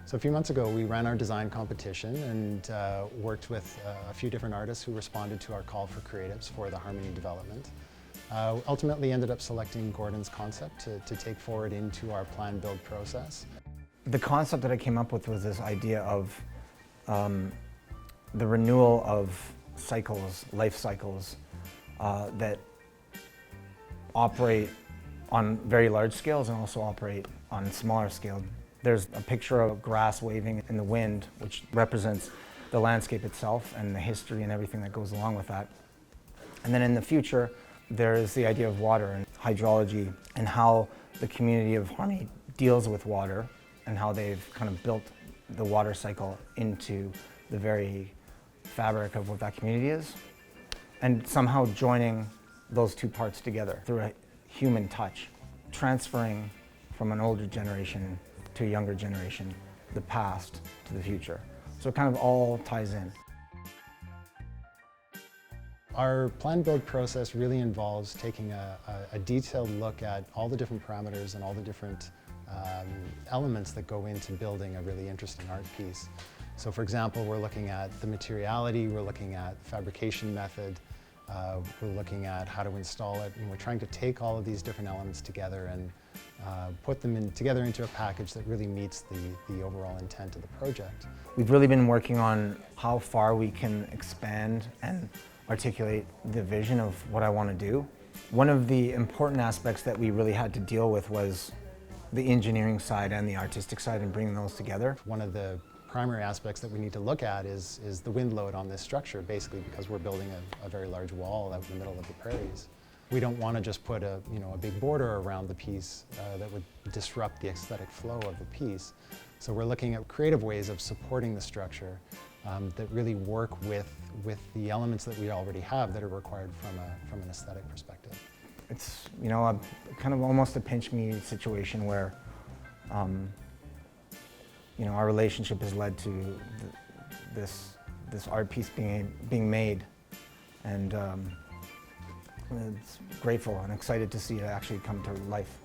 So a few months ago, we ran our design competition and worked with a few different artists who responded to our call for creatives for the Harmony development. Ultimately ended up selecting Gordon's concept to take forward into our plan build process. The concept that I came up with was this idea of the renewal of cycles, life cycles, that operate on very large scales and also operate on smaller scale. There's a picture of grass waving in the wind, which represents the landscape itself and the history and everything that goes along with that. And then in the future, there is the idea of water and hydrology and how the community of Harmony deals with water and how they've kind of built the water cycle into the very fabric of what that community is, and somehow joining those two parts together through a human touch, transferring from an older generation to a younger generation, the past to the future. So it kind of all ties in. Our plan build process really involves taking a detailed look at all the different parameters and all the different elements that go into building a really interesting art piece. So for example, we're looking at the materiality, we're looking at fabrication method, we're looking at how to install it, and we're trying to take all of these different elements together and put them together into a package that really meets the overall intent of the project. We've really been working on how far we can expand and articulate the vision of what I want to do. One of the important aspects that we really had to deal with was the engineering side and the artistic side and bringing those together. One of the primary aspects that we need to look at is the wind load on this structure, basically because we're building a very large wall out in the middle of the prairies. We don't want to just put a big border around the piece that would disrupt the aesthetic flow of the piece. So we're looking at creative ways of supporting the structure that really work with the elements that we already have that are required from an aesthetic perspective. It's a kind of almost a pinch me situation where our relationship has led to this art piece being made, and it's grateful and excited to see it actually come to life.